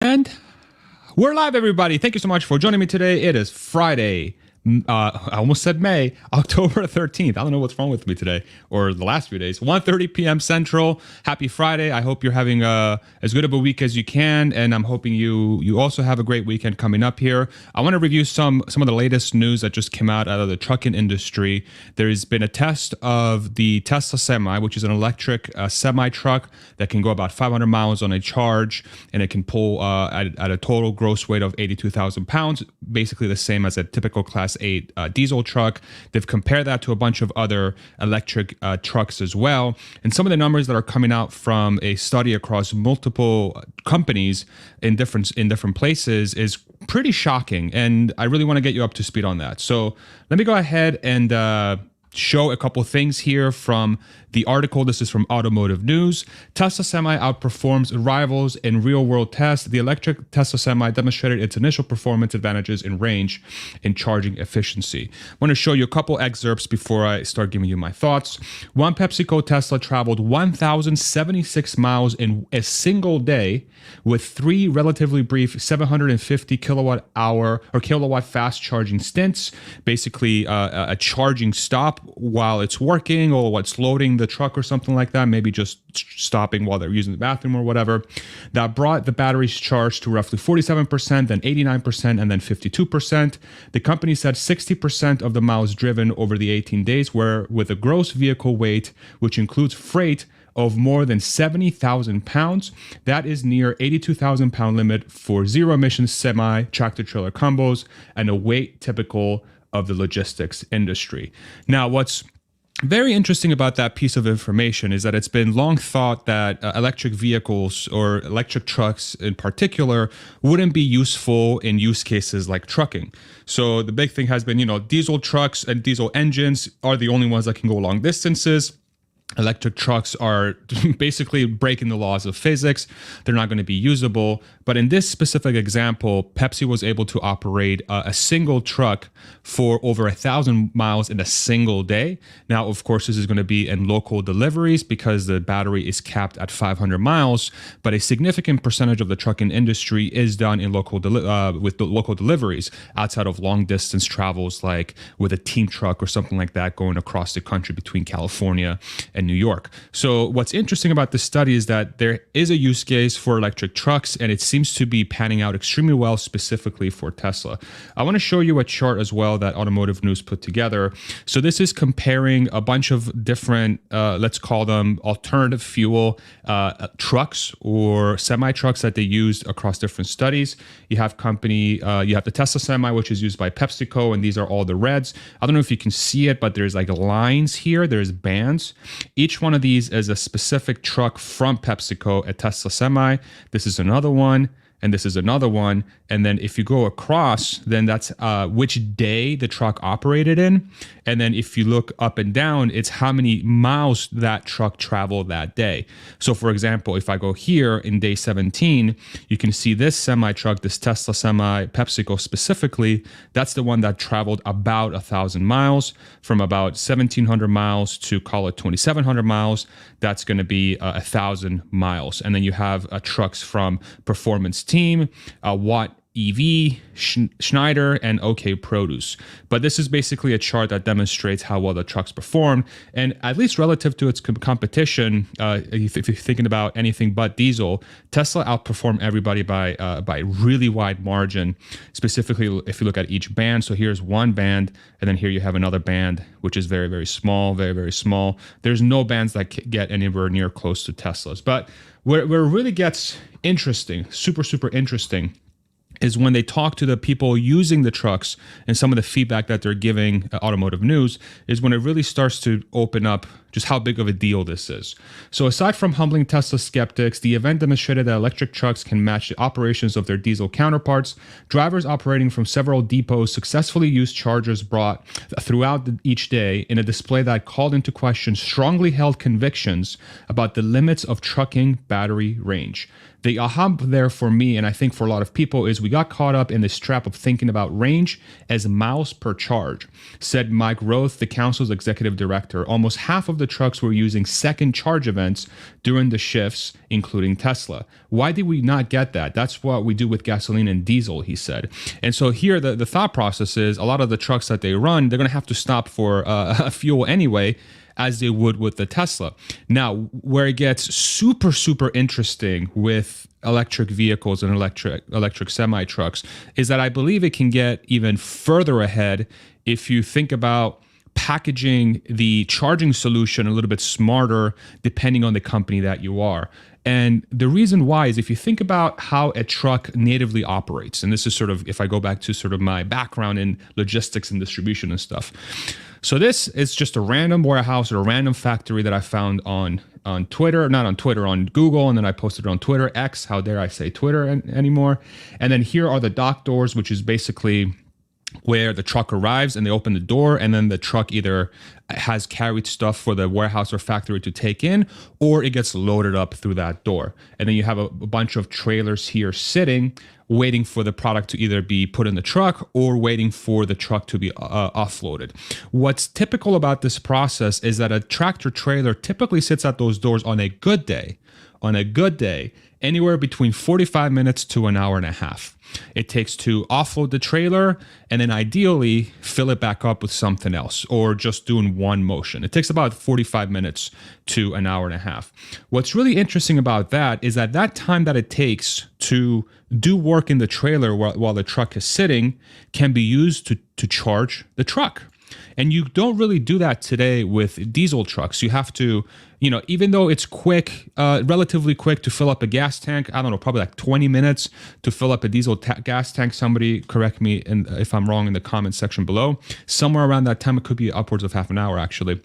And we're live, everybody. Thank you so much for joining me today. It is Friday. I almost said May, October 13th. I don't know what's wrong with me today or the last few days. 1:30 p.m. Central. Happy Friday. I hope you're having as good of a week as you can, and I'm hoping you also have a great weekend coming up here. I want to review some of the latest news that just came out of the trucking industry. There's been a test of the Tesla Semi, which is an electric semi truck that can go about 500 miles on a charge, and it can pull at a total gross weight of 82,000 pounds, basically the same as a typical Class 8 diesel truck. They've compared that to a bunch of other electric trucks as well. And some of the numbers that are coming out from a study across multiple companies in different places is pretty shocking. And I really want to get you up to speed on that. So let me go ahead and show a couple things here from the article. This is from Automotive News. Tesla Semi outperforms rivals in real-world tests. The electric Tesla Semi demonstrated its initial performance advantages in range and charging efficiency. I want to show you a couple excerpts before I start giving you my thoughts. One PepsiCo Tesla traveled 1,076 miles in a single day with three relatively brief 750 kilowatt hour or kilowatt fast charging stints, basically a charging stop while it's working or while it's loading the truck or something like that, maybe just stopping while they're using the bathroom or whatever. That brought the batteries charged to roughly 47%, then 89%, and then 52%. The company said 60% of the miles driven over the 18 days were with a gross vehicle weight, which includes freight, of more than 70,000 pounds. That is near 82,000 pound limit for zero emission semi tractor trailer combos and a weight typical of the logistics industry. Now, what's very interesting about that piece of information is that it's been long thought that electric vehicles or electric trucks in particular wouldn't be useful in use cases like trucking. So the big thing has been, diesel trucks and diesel engines are the only ones that can go long distances. Electric trucks are basically breaking the laws of physics. They're not going to be usable. But in this specific example, Pepsi was able to operate a single truck for over 1,000 miles in a single day. Now, of course, this is going to be in local deliveries because the battery is capped at 500 miles. But a significant percentage of the trucking industry is done in local deliveries outside of long distance travels, like with a team truck or something like that going across the country between California and New York. So what's interesting about this study is that there is a use case for electric trucks, and it seems to be panning out extremely well specifically for Tesla. I want to show you a chart as well that Automotive News put together. So this is comparing a bunch of different, let's call them alternative fuel trucks or semi-trucks that they used across different studies. You have the Tesla Semi, which is used by PepsiCo, and these are all the reds. I don't know if you can see it, but there's like lines here. There's bands. Each one of these is a specific truck from PepsiCo, a Tesla Semi. This is another one, and this is another one. And then if you go across, then that's which day the truck operated in. And then if you look up and down, it's how many miles that truck traveled that day. So for example, if I go here in day 17, you can see this semi truck, this Tesla Semi, PepsiCo specifically, that's the one that traveled about 1,000 miles, from about 1,700 miles to call it 2,700 miles. That's going to be 1,000 miles. And then you have trucks from Performance Team, Watt EV, Schneider, and OK Produce. But this is basically a chart that demonstrates how well the trucks perform. And at least relative to its competition, if you're thinking about anything but diesel, Tesla outperformed everybody by a really wide margin, specifically if you look at each band. So here's one band, and then here you have another band, which is very, very small, very, very small. There's no bands that get anywhere near close to Tesla's. But where it really gets interesting, super, super interesting, is when they talk to the people using the trucks and some of the feedback that they're giving Automotive News is when it really starts to open up just how big of a deal this is. So aside from humbling Tesla skeptics, the event demonstrated that electric trucks can match the operations of their diesel counterparts. Drivers operating from several depots successfully used chargers brought throughout each day in a display that called into question strongly held convictions about the limits of trucking battery range. The aha there for me, and I think for a lot of people, is we got caught up in this trap of thinking about range as miles per charge, said Mike Roth, the council's executive director. Almost half of the trucks were using second charge events during the shifts, including Tesla. Why did we not get that? That's what we do with gasoline and diesel, he said. And so here, the thought process is a lot of the trucks that they run, they're going to have to stop for fuel anyway, as they would with the Tesla. Now, where it gets super, super interesting with electric vehicles and electric semi-trucks is that I believe it can get even further ahead if you think about packaging the charging solution a little bit smarter depending on the company that you are. And the reason why is if you think about how a truck natively operates, and this is sort of, if I go back to sort of my background in logistics and distribution and stuff. So this is just a random warehouse or a random factory that I found on Twitter, not on Twitter, on Google, and then I posted it on Twitter, X, how dare I say Twitter anymore. And then here are the dock doors, which is basically where the truck arrives and they open the door, and then the truck either has carried stuff for the warehouse or factory to take in, or it gets loaded up through that door. And then you have a bunch of trailers here sitting, waiting for the product to either be put in the truck or waiting for the truck to be offloaded. What's typical about this process is that a tractor trailer typically sits at those doors on a good day, anywhere between 45 minutes to an hour and a half. It takes to offload the trailer and then ideally fill it back up with something else or just doing one motion. It takes about 45 minutes to an hour and a half. What's really interesting about that is that time that it takes to do work in the trailer while the truck is sitting can be used to charge the truck. And you don't really do that today with diesel trucks. You have to, even though it's quick, relatively quick to fill up a gas tank, I don't know, probably like 20 minutes to fill up a diesel gas tank. Somebody correct me if I'm wrong in the comments section below. Somewhere around that time, it could be upwards of half an hour actually.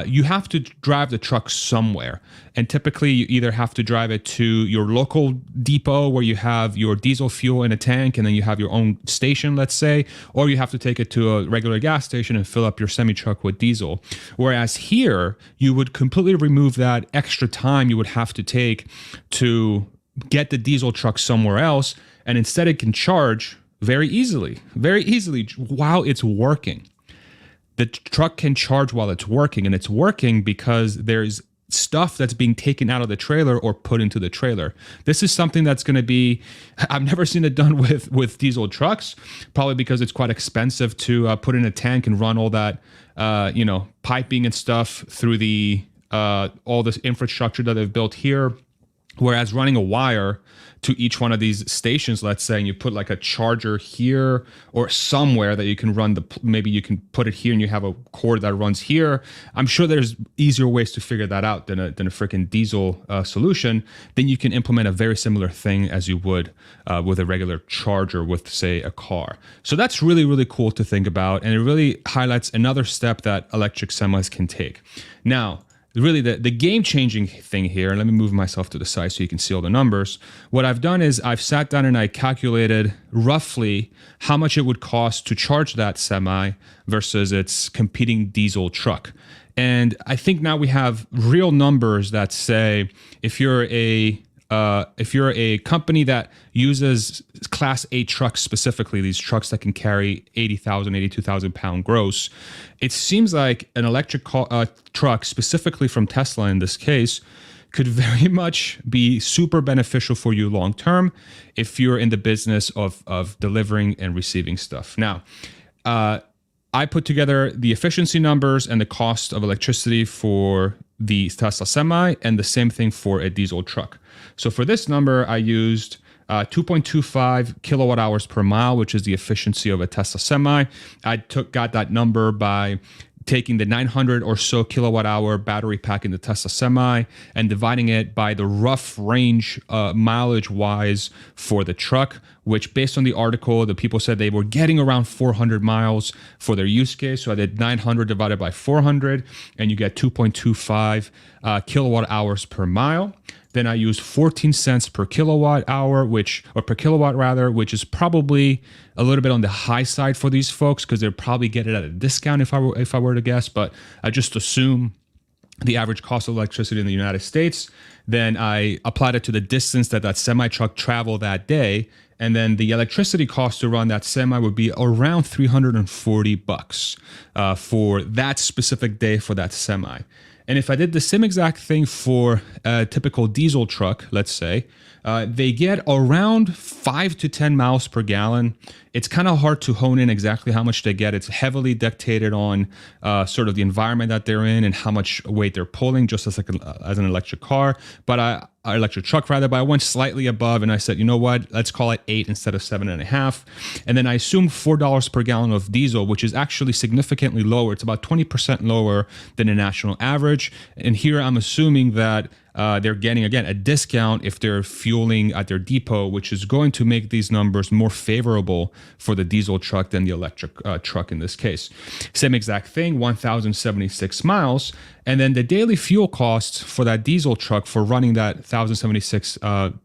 You have to drive the truck somewhere. And typically you either have to drive it to your local depot where you have your diesel fuel in a tank and then you have your own station, let's say, or you have to take it to a regular gas station and fill up your semi-truck with diesel. Whereas here, you would completely remove that extra time you would have to take to get the diesel truck somewhere else, and instead it can charge very easily while it's working. The truck can charge while it's working, and it's working because there's stuff that's being taken out of the trailer or put into the trailer. This is something that's going to be, I've never seen it done with diesel trucks, probably because it's quite expensive to put in a tank and run all that, piping and stuff through the all this infrastructure that they've built here. Whereas running a wire to each one of these stations, let's say, and you put like a charger here or somewhere that you can run maybe you can put it here and you have a cord that runs here. I'm sure there's easier ways to figure that out than a freaking diesel solution. Then you can implement a very similar thing as you would with a regular charger with, say, a car. So that's really, really cool to think about. And it really highlights another step that electric semis can take. Now, really the game-changing thing here, and let me move myself to the side so you can see all the numbers. What I've done is I've sat down and I calculated roughly how much it would cost to charge that semi versus its competing diesel truck. And I think now we have real numbers that say if you're a company that uses Class 8 trucks specifically, these trucks that can carry 80,000, 82,000 pound gross, it seems like an electric truck, specifically from Tesla in this case, could very much be super beneficial for you long term if you're in the business of delivering and receiving stuff. Now, I put together the efficiency numbers and the cost of electricity for the Tesla Semi, and the same thing for a diesel truck. So for this number, I used 2.25 kilowatt hours per mile, which is the efficiency of a Tesla Semi. I got that number by taking the 900 or so kilowatt hour battery pack in the Tesla Semi and dividing it by the rough range mileage wise for the truck, which based on the article, the people said they were getting around 400 miles for their use case. So I did 900 divided by 400 and you get 2.25 kilowatt hours per mile. Then I used 14 cents per kilowatt hour, which is probably a little bit on the high side for these folks because they'll probably get it at a discount if I were to guess, but I just assume the average cost of electricity in the United States. Then I applied it to the distance that semi truck traveled that day. And then the electricity cost to run that semi would be around $340 for that specific day for that semi. And if I did the same exact thing for a typical diesel truck, let's say, they get around 5 to 10 miles per gallon. It's kind of hard to hone in exactly how much they get. It's heavily dictated on sort of the environment that they're in and how much weight they're pulling, just as an electric car, electric truck rather. But I went slightly above, and I said, you know what? Let's call it 8 instead of 7.5. And then I assumed $4 per gallon of diesel, which is actually significantly lower. It's about 20% lower than the national average. And here I'm assuming that they're getting, again, a discount if they're fueling at their depot, which is going to make these numbers more favorable for the diesel truck than the electric truck in this case. Same exact thing, 1,076 miles. And then the daily fuel costs for that diesel truck for running that 1,076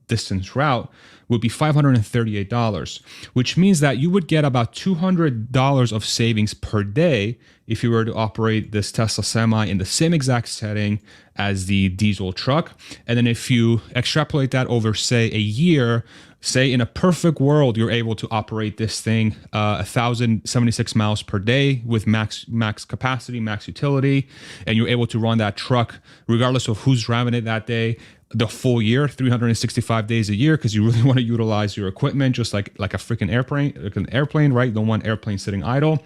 distance route would be $538, which means that you would get about $200 of savings per day if you were to operate this Tesla Semi in the same exact setting as the diesel truck. And then if you extrapolate that over, say, a year, say in a perfect world, you're able to operate this thing 1,076 miles per day with max capacity, max utility, and you're able to run that truck regardless of who's driving it that day, the full year, 365 days a year, because you really want to utilize your equipment just like a freaking airplane, right? You don't want airplane sitting idle.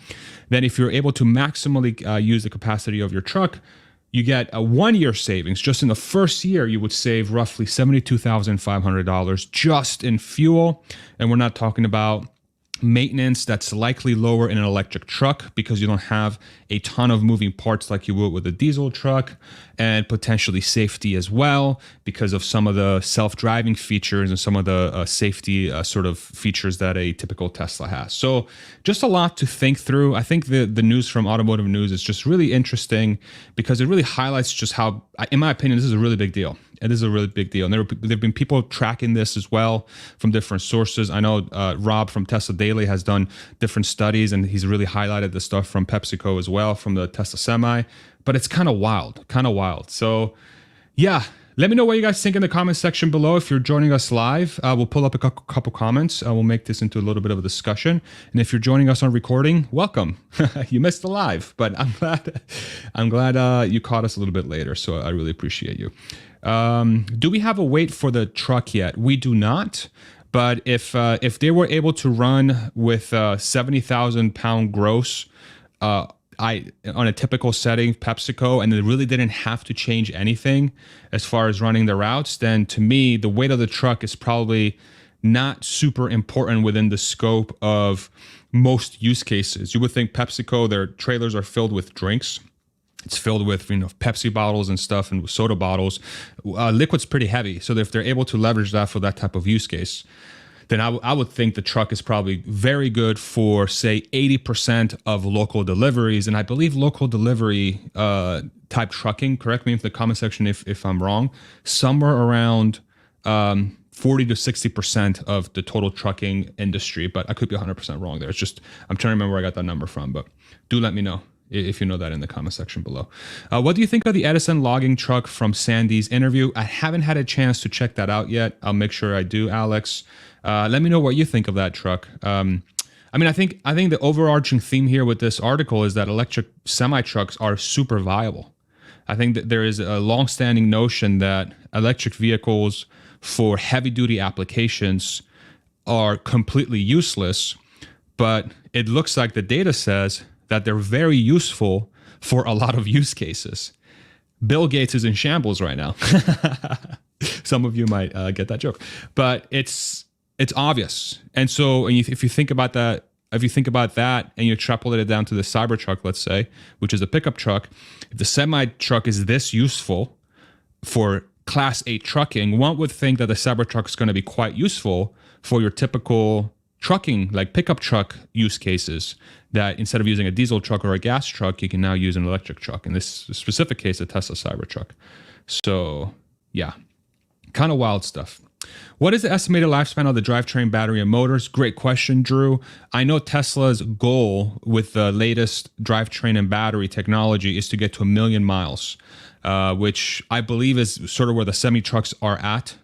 Then if you're able to maximally use the capacity of your truck, you get a 1 year savings. Just in the first year, you would save roughly $72,500 just in fuel. And we're not talking about maintenance that's likely lower in an electric truck because you don't have a ton of moving parts like you would with a diesel truck, and potentially safety as well because of some of the self-driving features and some of the safety sort of features that a typical Tesla has. So just a lot to think through. I think the news from Automotive News is just really interesting because it really highlights just how, in my opinion, this is a really big deal. It is a really big deal. And there have been people tracking this as well from different sources. I know Rob from Tesla Daily has done different studies, and he's really highlighted the stuff from PepsiCo as well, from the Tesla Semi. But it's kind of wild. So yeah, let me know what you guys think in the comment section below. If you're joining us live, we'll pull up a couple comments. We'll make this into a little bit of a discussion. And if you're joining us on recording, welcome. You missed the live, but I'm glad you caught us a little bit later. So I really appreciate you. Do we have a weight for the truck yet? We do not. But if they were able to run with 70,000 pound gross, on a typical setting, PepsiCo, and they really didn't have to change anything as far as running the routes, then to me, the weight of the truck is probably not super important within the scope of most use cases. You would think PepsiCo, their trailers are filled with drinks. It's filled with, Pepsi bottles and stuff and soda bottles. Liquid's pretty heavy. So if they're able to leverage that for that type of use case, then I would think the truck is probably very good for, say, 80% of local deliveries. And I believe local delivery type trucking, correct me in the comment section if I'm wrong, somewhere around 40 to 60% of the total trucking industry. But I could be 100% wrong there. It's just, I'm trying to remember where I got that number from. But do let me know if you know that in the comment section below. What do you think of the Edison logging truck from Sandy's interview? I haven't had a chance to check that out yet. I'll make sure I do, Alex. Let me know what you think of that truck. I think the overarching theme here with this article is that electric semi-trucks are super viable. I think that there is a long-standing notion that electric vehicles for heavy-duty applications are completely useless, but it looks like the data says that they're very useful for a lot of use cases. Bill Gates is in shambles right now. Some of you might get that joke, but it's obvious. And so if you think about that, and you extrapolate it down to the Cybertruck, let's say, which is a pickup truck, if the semi truck is this useful for Class 8 trucking, one would think that the Cybertruck is going to be quite useful for your typical trucking, like pickup truck use cases, that instead of using a diesel truck or a gas truck, you can now use an electric truck. In this specific case, a Tesla Cybertruck. So yeah, kind of wild stuff. What is the estimated lifespan of the drivetrain, battery, and motors? Great question, Drew. I know Tesla's goal with the latest drivetrain and battery technology is to get to 1 million miles. which I believe is sort of where the semi trucks are at.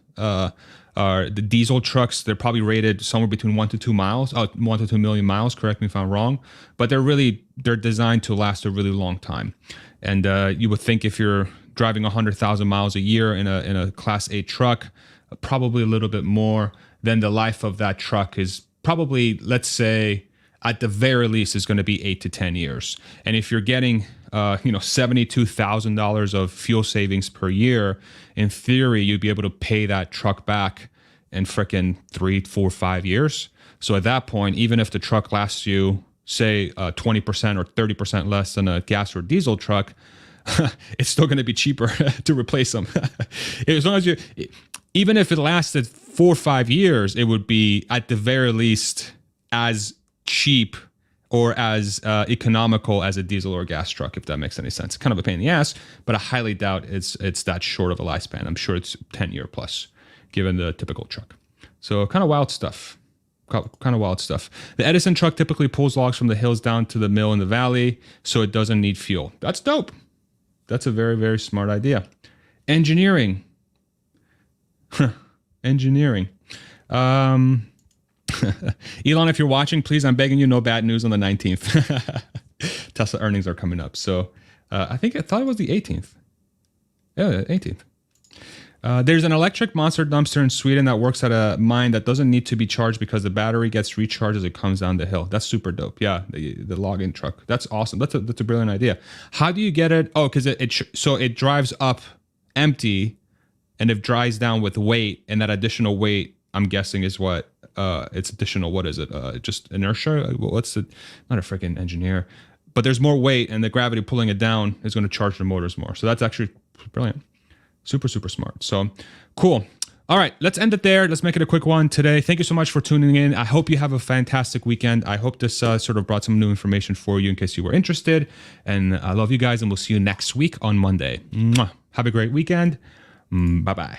The diesel trucks, they're probably rated somewhere between 1 to 2 miles, 1 to 2 million miles. Correct me if I'm wrong, but they're designed to last a really long time. And you would think if you're driving 100,000 miles a year in a Class 8 truck, probably a little bit more, then the life of that truck is probably, let's say, at the very least, is going to be 8 to 10 years. And if you're getting, $72,000 of fuel savings per year, in theory, you'd be able to pay that truck back in frickin' 3, 4, 5 years. So at that point, even if the truck lasts you, say, 20% or 30% less than a gas or diesel truck, it's still going to be cheaper to replace them. As long as even if it lasted 4 or 5 years, it would be at the very least as cheap or as economical as a diesel or gas truck, if that makes any sense. Kind of a pain in the ass, but I highly doubt it's that short of a lifespan. I'm sure it's 10 year plus, given the typical truck. So kind of wild stuff. Kind of wild stuff. The Edison truck typically pulls logs from the hills down to the mill in the valley, so it doesn't need fuel. That's dope. That's a very, very smart idea. Engineering. Engineering. Elon, if you're watching, please, I'm begging you, no bad news on the 19th. Tesla earnings are coming up. So I thought it was the 18th. Yeah, the 18th. There's an electric monster dumpster in Sweden that works at a mine that doesn't need to be charged because the battery gets recharged as it comes down the hill. That's super dope. Yeah, the log-in truck. That's awesome. That's a brilliant idea. How do you get it? Oh, because it drives up empty and it dries down with weight, and that additional weight, I'm guessing, is what it's additional. What is it? Just inertia? What's it? Not a freaking engineer, but there's more weight, and the gravity pulling it down is going to charge the motors more. So that's actually brilliant. Super, super smart. So cool. All right, let's end it there. Let's make it a quick one today. Thank you so much for tuning in. I hope you have a fantastic weekend. I hope this sort of brought some new information for you in case you were interested. And I love you guys, and we'll see you next week on Monday. Mwah. Have a great weekend. Bye-bye.